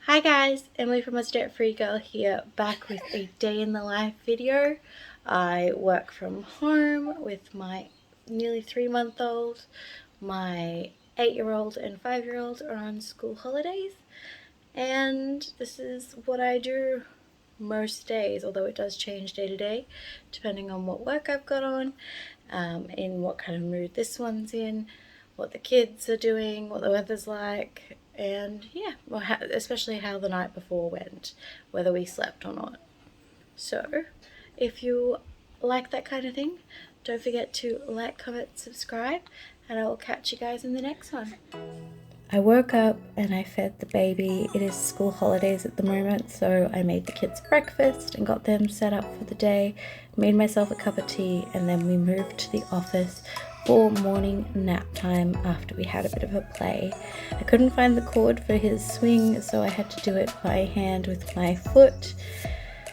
Hi guys, Emily from Australian Frugal here, back with a day in the life video. I work from home with my nearly 3-month-old. My 8-year-old and 5-year-old are on school holidays, and this is what I do most days, although it does change day to day depending on what work I've got on, in what kind of mood this one's in, what the kids are doing, what the weather's like, and yeah, well, especially how the night before went, whether we slept or not. So if you like that kind of thing, don't forget to like, comment, subscribe, and I will catch you guys in the next one. I woke up and I fed the baby. It is school holidays at the moment, so I made the kids breakfast and got them set up for the day, made myself a cup of tea, and then we moved to the office for morning nap time after we had a bit of a play. I couldn't find the cord for his swing, so I had to do it by hand with my foot.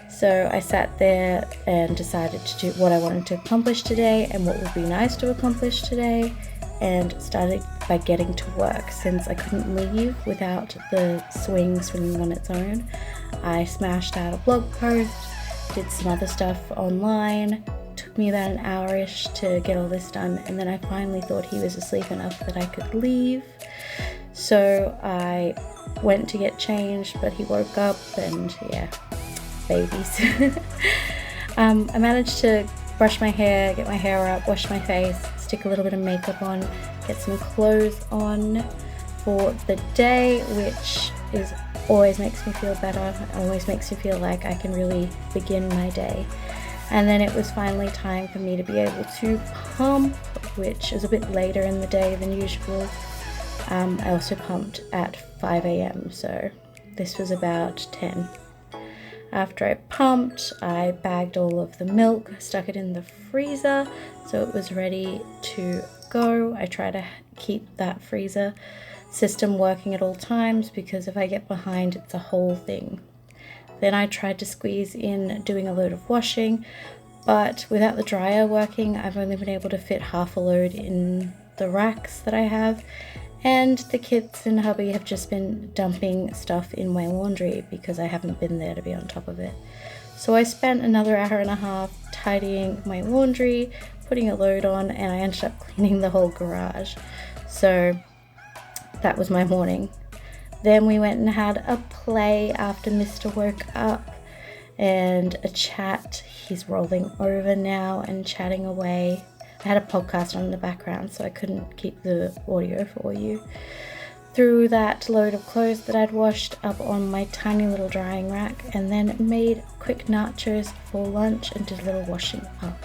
So I sat there and decided to do what I wanted to accomplish today and what would be nice to accomplish today, and started by getting to work. Since I couldn't leave without the swinging on its own, I smashed out a blog post, did some other stuff online. Took me about an hour-ish to get all this done, and then I finally thought he was asleep enough that I could leave. So I went to get changed, but he woke up, and yeah, babies. I managed to brush my hair, get my hair up, wash my face, stick a little bit of makeup on, get some clothes on for the day, which always makes me feel better, always makes me feel like I can really begin my day. And then it was finally time for me to be able to pump, which is a bit later in the day than usual. I also pumped at 5 a.m, so this was about 10. After I pumped, I bagged all of the milk, stuck it in the freezer so it was ready to go. I try to keep that freezer system working at all times, because if I get behind, it's a whole thing. Then I tried to squeeze in doing a load of washing, but without the dryer working, I've only been able to fit half a load in the racks that I have, and the kids and hubby have just been dumping stuff in my laundry because I haven't been there to be on top of it. So I spent another hour and a half tidying my laundry, putting a load on, and I ended up cleaning the whole garage. So that was my morning. Then we went and had a play after Mr. woke up, and a chat. He's rolling over now and chatting away. I had a podcast on in the background, so I couldn't keep the audio for you. Threw that load of clothes that I'd washed up on my tiny little drying rack, and then made quick nachos for lunch and did a little washing up.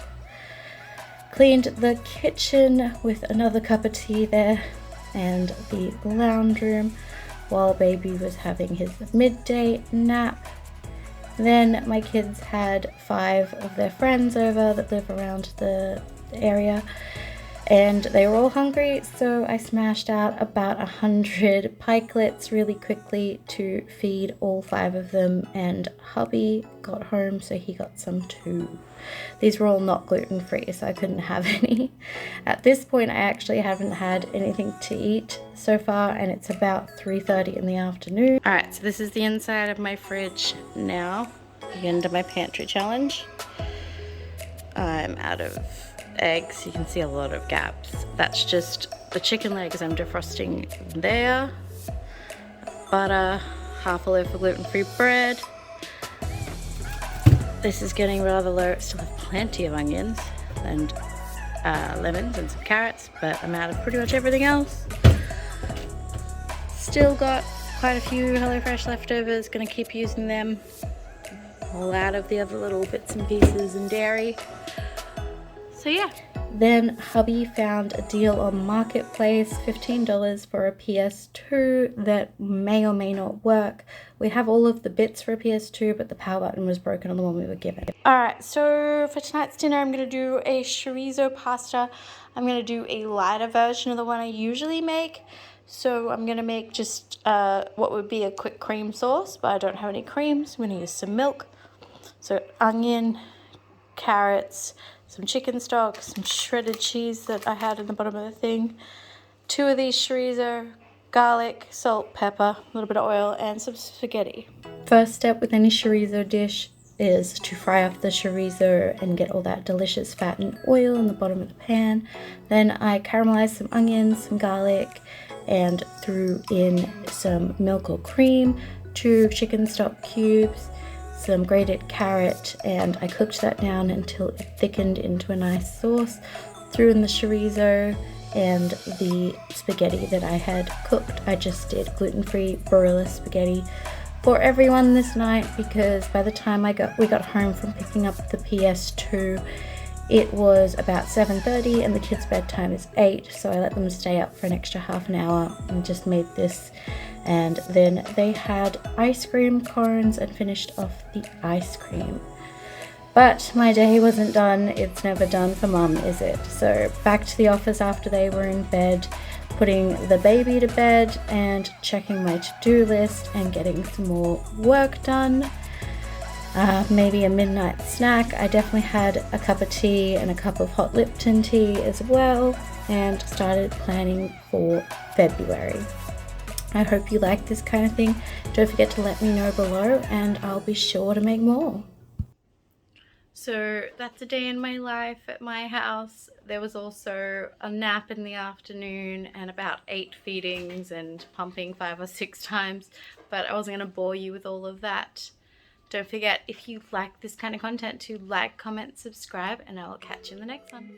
Cleaned the kitchen with another cup of tea there, and the lounge room, while baby was having his midday nap. Then my kids had 5 of their friends over that live around the area, and they were all hungry, so I smashed out about 100 pikelets really quickly to feed all 5 of them, and hubby got home, so he got some too. These were all not gluten-free, so I couldn't have any. At this point, I actually haven't had anything to eat so far, and it's about 3:30 in the afternoon. Alright, so this is the inside of my fridge now, the end of my pantry challenge. I'm out of eggs. You can see a lot of gaps. That's just the chicken legs I'm defrosting there. Butter, half a loaf of gluten-free bread. This is getting rather low. Still have plenty of onions and lemons and some carrots, but I'm out of pretty much everything else. Still got quite a few HelloFresh leftovers, gonna keep using them. All out of the other little bits and pieces and dairy. So yeah. Then hubby found a deal on Marketplace, $15 for a PS2 that may or may not work. We have all of the bits for a PS2, but the power button was broken on the one we were given. Alright, so for tonight's dinner, I'm going to do a chorizo pasta. I'm going to do a lighter version of the one I usually make. So I'm going to make just what would be a quick cream sauce, but I don't have any creams. I'm going to use some milk. So onion, carrots, some chicken stock, some shredded cheese that I had in the bottom of the thing, 2 of these chorizo, garlic, salt, pepper, a little bit of oil, and some spaghetti. First step with any chorizo dish is to fry off the chorizo and get all that delicious fat and oil in the bottom of the pan. Then I caramelized some onions, some garlic, and threw in some milk or cream, 2 chicken stock cubes, some grated carrot, and I cooked that down until it thickened into a nice sauce. Threw in the chorizo and the spaghetti that I had cooked. I just did gluten-free Barilla spaghetti for everyone this night because by the time we got home from picking up the PS2, it was about 7:30 and the kids' bedtime is 8, so I let them stay up for an extra half an hour and just made this. And then they had ice cream cones and finished off the ice cream. But my day wasn't done. It's never done for Mum, is it? So back to the office after they were in bed, putting the baby to bed and checking my to-do list and getting some more work done. Maybe a midnight snack. I definitely had a cup of tea and a cup of hot Lipton tea as well, and started planning for February. I hope you like this kind of thing. Don't forget to let me know below and I'll be sure to make more. So that's a day in my life at my house. There was also a nap in the afternoon and about 8 feedings and pumping 5 or 6 times, but I wasn't going to bore you with all of that. Don't forget, if you like this kind of content, to like, comment, subscribe, and I will catch you in the next one.